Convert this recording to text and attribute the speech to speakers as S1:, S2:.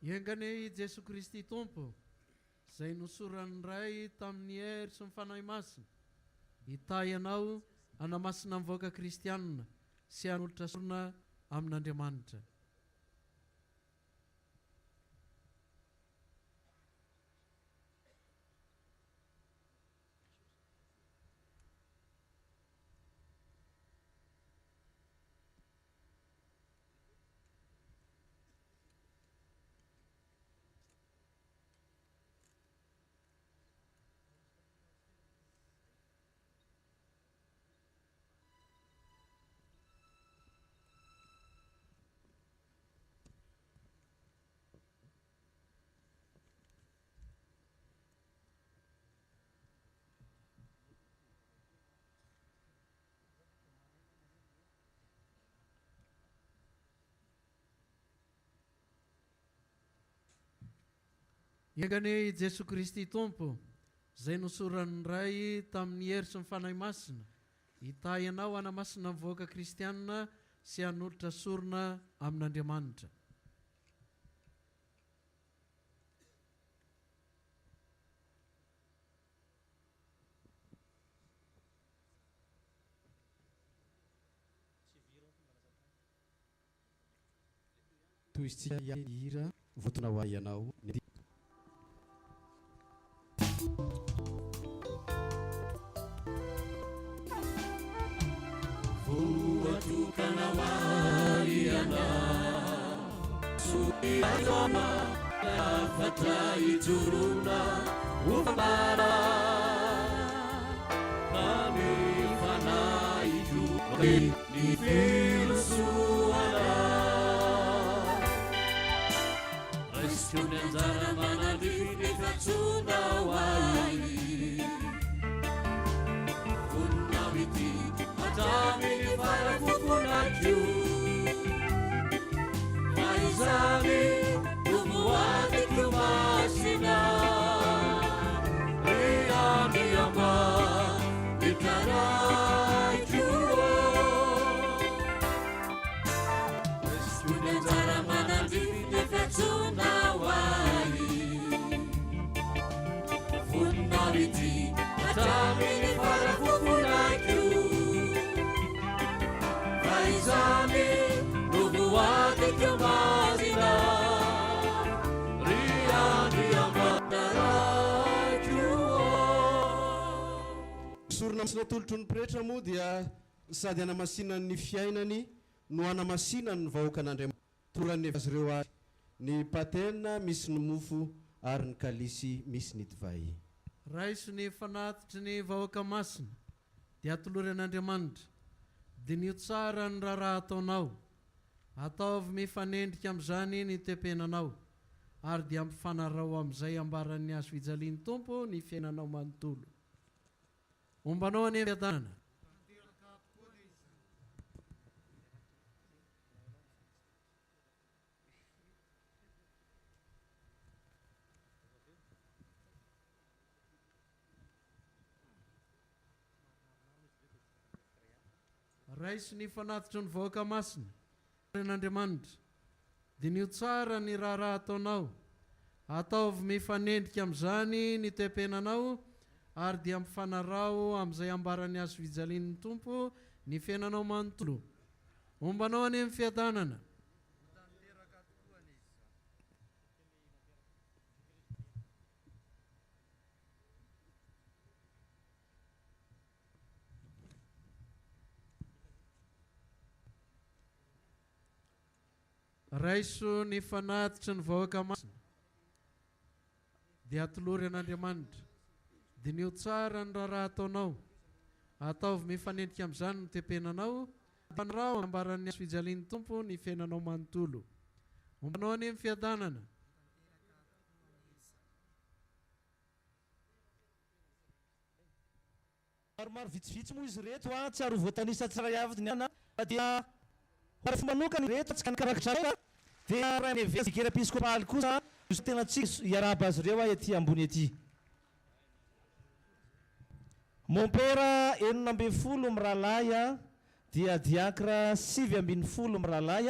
S1: Iengany i Jeso Kristy Tompo, izay nosorany ray tamin'ny hery sy ny fanahy masina, hita ianao anamasina mivoaka kristianina sy hanolotra sorona amin'Andriamanitra. Iengany i Jeso Kristy Tompo, izay nosorany ray tamin'ny hery sy ny fanahy masina, hita ianao anamasina mivoaka kristianina sy hanolotra sorona amin'Andriamanitra.
S2: Toy isika hira votona ho ianao
S3: voatokana mariana soiazama afatra ijorona ofambara manefana ijoro ny filosoana raisony anjara manandriny fatsona hoay vonina mity mataminy farafofona maizany novoatiko masina rianiamba mitraraiko raisony anjara manandriny fatsona hoay vonina mity mataminy farafofona Zami nubuwate mazina riani amatara
S2: sorona masina tolotro ny pretra moa dia sady anamasinany fiainany no anamasinany ny vahoaka an'Andriamanitra torany azy ireo azy ny patena misy ny mofo ary ny kalisy misy ny divay.
S1: Raiso ny fanatitry ny vahoaka masina dia atolory an'Andriamanitra. Dinio tsara ny raha ataonao, ataovy mifanendrika amin'izany ny tempenanao, ary dia ampifanarao amin'izay ambaran'ny azo fijalian'ny Tompo ny fiainanao manontolo. Ombanao any fiadanana. Raiso ny fanatitry ny vahoaka masina an'Andriamanitra, dinio tsara ny raha ataonao, ataovy mifanendrika amin'izany ny tempenanao, ary dia ampifanarao amin'izay ambaran'ny azo fijalian'ny Tompo ny fiainanao manontolo. Ombanao any amin'ny fiadanana. Raiso ny fanatitry ny vahoaka masina dia atolory an'Andriamanitra, dinio tsara ny raha ataonao, ataovy mifanendrika amin'izany ny tempenanao, ampifanarao ambaran'ny azo fijalian'ny Tompo ny fiainanao manontolo. Ombanao any amin'ny fiadanana.
S4: Maromaro vitsivitsy moa izy reto tsy ary voatanisa tsara avy ny ana dia fomba manokana reto tsy karakara dia raha nevesy kera episkopaly kosa tena tsy iaraba azy ireo ety ambony ety. Mon père 9 miralahy dia diacre 9 miralahy